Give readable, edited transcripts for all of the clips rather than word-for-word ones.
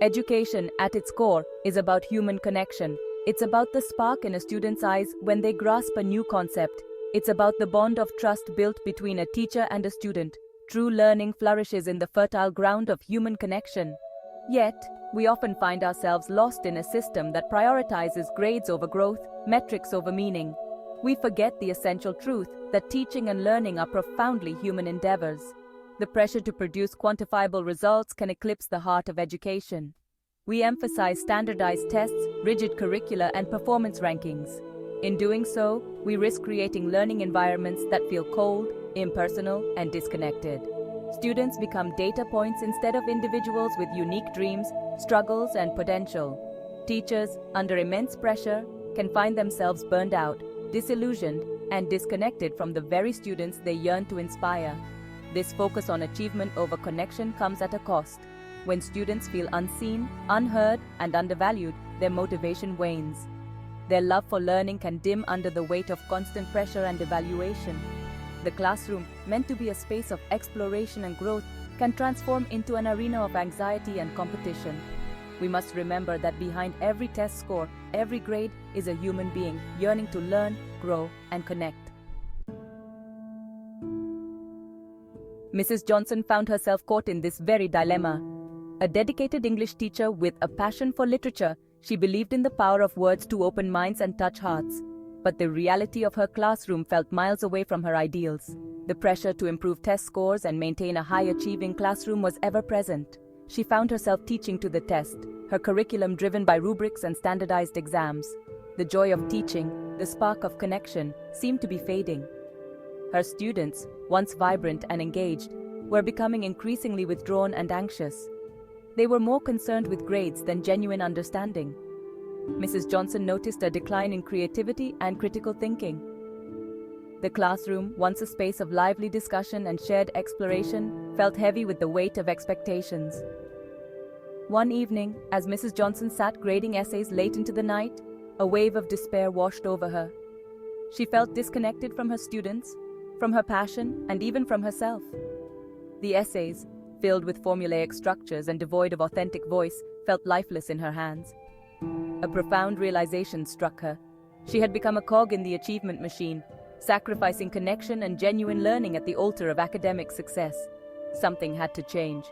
Education, at its core, is about human connection. It's about the spark in a student's eyes when they grasp a new concept. It's about the bond of trust built between a teacher and a student. True learning flourishes in the fertile ground of human connection. Yet, we often find ourselves lost in a system that prioritizes grades over growth, metrics over meaning. We forget the essential truth that teaching and learning are profoundly human endeavors. The pressure to produce quantifiable results can eclipse the heart of education. We emphasize standardized tests, rigid curricula, and performance rankings. In doing so, we risk creating learning environments that feel cold, impersonal, and disconnected. Students become data points instead of individuals with unique dreams, struggles, and potential. Teachers, under immense pressure, can find themselves burned out, disillusioned, and disconnected from the very students they yearn to inspire. This focus on achievement over connection comes at a cost. When students feel unseen, unheard, and undervalued, their motivation wanes. Their love for learning can dim under the weight of constant pressure and evaluation. The classroom, meant to be a space of exploration and growth, can transform into an arena of anxiety and competition. We must remember that behind every test score, every grade, is a human being yearning to learn, grow, and connect. Mrs. Johnson found herself caught in this very dilemma. A dedicated English teacher with a passion for literature, she believed in the power of words to open minds and touch hearts. But the reality of her classroom felt miles away from her ideals. The pressure to improve test scores and maintain a high-achieving classroom was ever present. She found herself teaching to the test, her curriculum driven by rubrics and standardized exams. The joy of teaching, the spark of connection, seemed to be fading. Her students, once vibrant and engaged, were becoming increasingly withdrawn and anxious. They were more concerned with grades than genuine understanding. Mrs. Johnson noticed a decline in creativity and critical thinking. The classroom, once a space of lively discussion and shared exploration, felt heavy with the weight of expectations. One evening, as Mrs. Johnson sat grading essays late into the night, a wave of despair washed over her. She felt disconnected from her students, from her passion, and even from herself. The essays, filled with formulaic structures and devoid of authentic voice, felt lifeless in her hands. A profound realization struck her. She had become a cog in the achievement machine, sacrificing connection and genuine learning at the altar of academic success. Something had to change.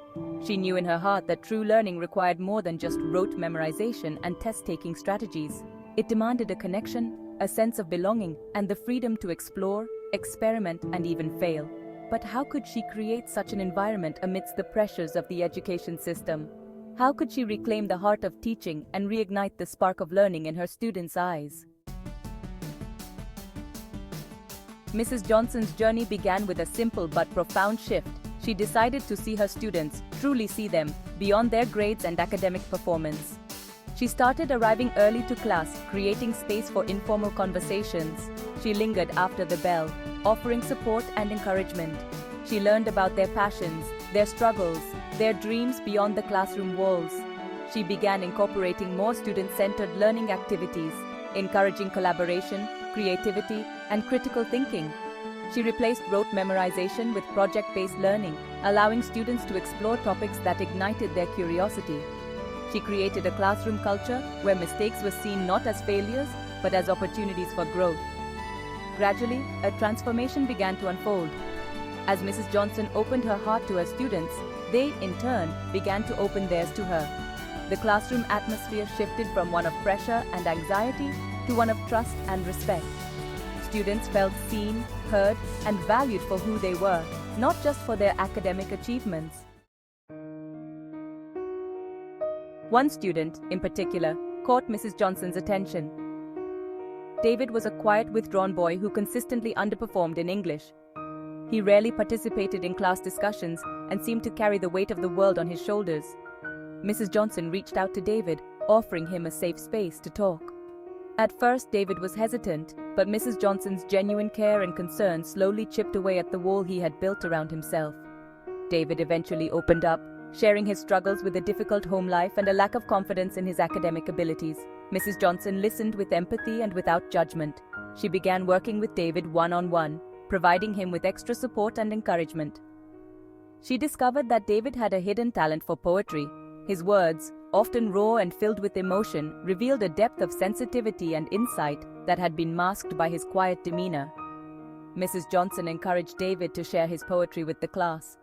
She knew in her heart that true learning required more than just rote memorization and test-taking strategies. It demanded a connection, a sense of belonging, and the freedom to explore, experiment, and even fail. But how could she create such an environment amidst the pressures of the education system? How could she reclaim the heart of teaching and reignite the spark of learning in her students' eyes? Mrs. Johnson's journey began with a simple but profound shift. She decided to see her students, truly see them, beyond their grades and academic performance. She started arriving early to class, creating space for informal conversations. She lingered after the bell, offering support and encouragement. She learned about their passions, their struggles, their dreams beyond the classroom walls. She began incorporating more student-centered learning activities, encouraging collaboration, creativity, and critical thinking. She replaced rote memorization with project-based learning, allowing students to explore topics that ignited their curiosity. She created a classroom culture where mistakes were seen not as failures, but as opportunities for growth. Gradually, a transformation began to unfold. As Mrs. Johnson opened her heart to her students, they, in turn, began to open theirs to her. The classroom atmosphere shifted from one of pressure and anxiety to one of trust and respect. Students felt seen, heard, and valued for who they were, not just for their academic achievements. One student, in particular, caught Mrs. Johnson's attention. David was a quiet, withdrawn boy who consistently underperformed in English. He rarely participated in class discussions and seemed to carry the weight of the world on his shoulders. Mrs. Johnson reached out to David, offering him a safe space to talk. At first, David was hesitant, but Mrs. Johnson's genuine care and concern slowly chipped away at the wall he had built around himself. David eventually opened up, sharing his struggles with a difficult home life and a lack of confidence in his academic abilities. Mrs. Johnson listened with empathy and without judgment. She began working with David one-on-one, providing him with extra support and encouragement. She discovered that David had a hidden talent for poetry. His words, often raw and filled with emotion, revealed a depth of sensitivity and insight that had been masked by his quiet demeanor. Mrs. Johnson encouraged David to share his poetry with the class.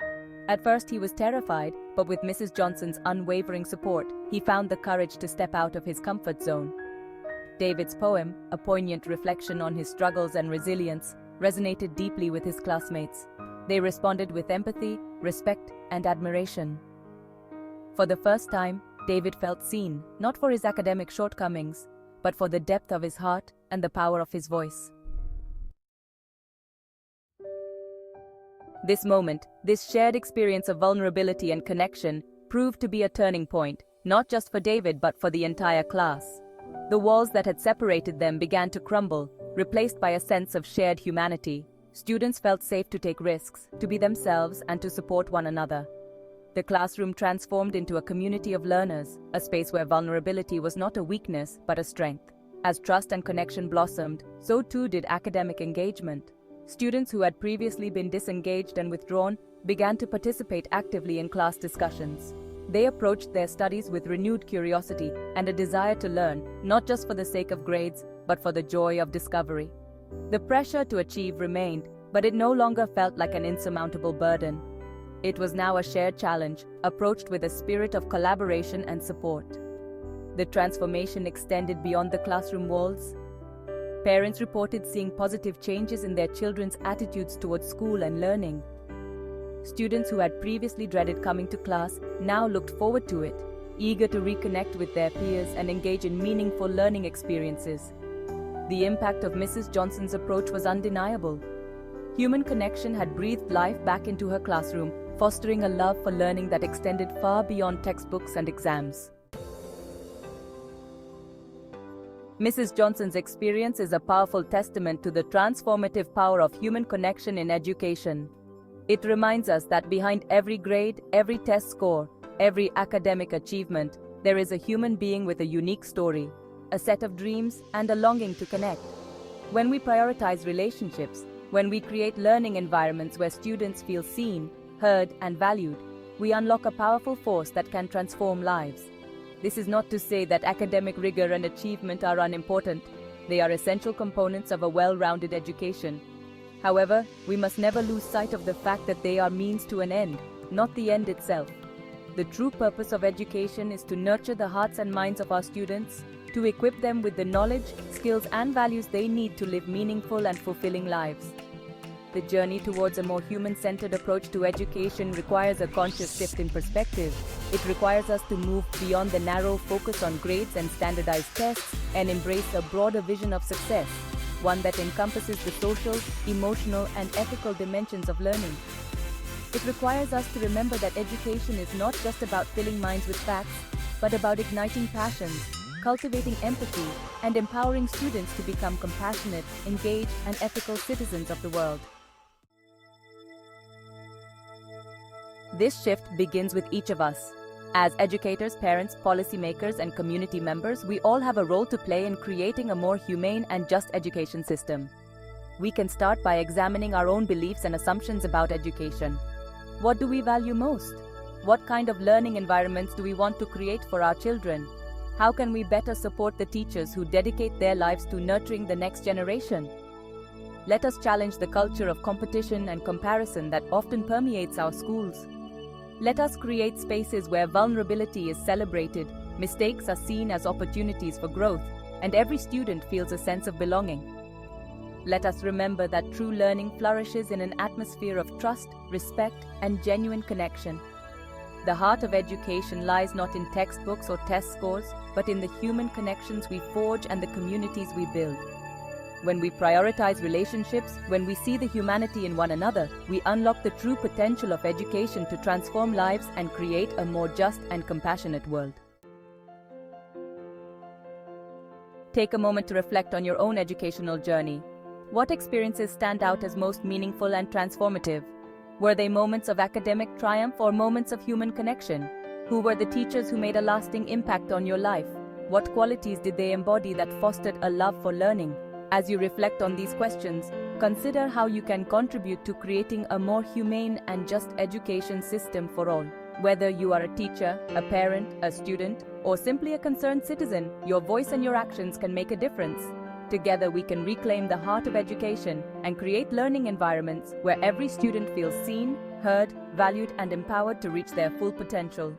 At first he was terrified, but with Mrs. Johnson's unwavering support, he found the courage to step out of his comfort zone. David's poem, a poignant reflection on his struggles and resilience, resonated deeply with his classmates. They responded with empathy, respect, and admiration. For the first time, David felt seen, not for his academic shortcomings, but for the depth of his heart and the power of his voice. This moment, this shared experience of vulnerability and connection, proved to be a turning point, not just for David but for the entire class. The walls that had separated them began to crumble, replaced by a sense of shared humanity. Students felt safe to take risks, to be themselves, and to support one another. The classroom transformed into a community of learners, a space where vulnerability was not a weakness but a strength. As trust and connection blossomed, so too did academic engagement. Students who had previously been disengaged and withdrawn began to participate actively in class discussions. They approached their studies with renewed curiosity and a desire to learn, not just for the sake of grades, but for the joy of discovery. The pressure to achieve remained, but it no longer felt like an insurmountable burden. It was now a shared challenge, approached with a spirit of collaboration and support. The transformation extended beyond the classroom walls. Parents reported seeing positive changes in their children's attitudes towards school and learning. Students who had previously dreaded coming to class now looked forward to it, eager to reconnect with their peers and engage in meaningful learning experiences. The impact of Mrs. Johnson's approach was undeniable. Human connection had breathed life back into her classroom, fostering a love for learning that extended far beyond textbooks and exams. Mrs. Johnson's experience is a powerful testament to the transformative power of human connection in education. It reminds us that behind every grade, every test score, every academic achievement, there is a human being with a unique story, a set of dreams, and a longing to connect. When we prioritize relationships, when we create learning environments where students feel seen, heard, and valued, we unlock a powerful force that can transform lives. This is not to say that academic rigor and achievement are unimportant. They are essential components of a well-rounded education. However, we must never lose sight of the fact that they are means to an end, not the end itself. The true purpose of education is to nurture the hearts and minds of our students, to equip them with the knowledge, skills, and values they need to live meaningful and fulfilling lives. The journey towards a more human-centered approach to education requires a conscious shift in perspective. It requires us to move beyond the narrow focus on grades and standardized tests and embrace a broader vision of success, one that encompasses the social, emotional, and ethical dimensions of learning. It requires us to remember that education is not just about filling minds with facts, but about igniting passions, cultivating empathy, and empowering students to become compassionate, engaged, and ethical citizens of the world. This shift begins with each of us. As educators, parents, policymakers, and community members, we all have a role to play in creating a more humane and just education system. We can start by examining our own beliefs and assumptions about education. What do we value most? What kind of learning environments do we want to create for our children? How can we better support the teachers who dedicate their lives to nurturing the next generation? Let us challenge the culture of competition and comparison that often permeates our schools. Let us create spaces where vulnerability is celebrated, mistakes are seen as opportunities for growth, and every student feels a sense of belonging. Let us remember that true learning flourishes in an atmosphere of trust, respect, and genuine connection. The heart of education lies not in textbooks or test scores, but in the human connections we forge and the communities we build. When we prioritize relationships, when we see the humanity in one another, we unlock the true potential of education to transform lives and create a more just and compassionate world. Take a moment to reflect on your own educational journey. What experiences stand out as most meaningful and transformative? Were they moments of academic triumph or moments of human connection? Who were the teachers who made a lasting impact on your life? What qualities did they embody that fostered a love for learning? As you reflect on these questions, consider how you can contribute to creating a more humane and just education system for all. Whether you are a teacher, a parent, a student, or simply a concerned citizen, your voice and your actions can make a difference. Together, we can reclaim the heart of education and create learning environments where every student feels seen, heard, valued, and empowered to reach their full potential.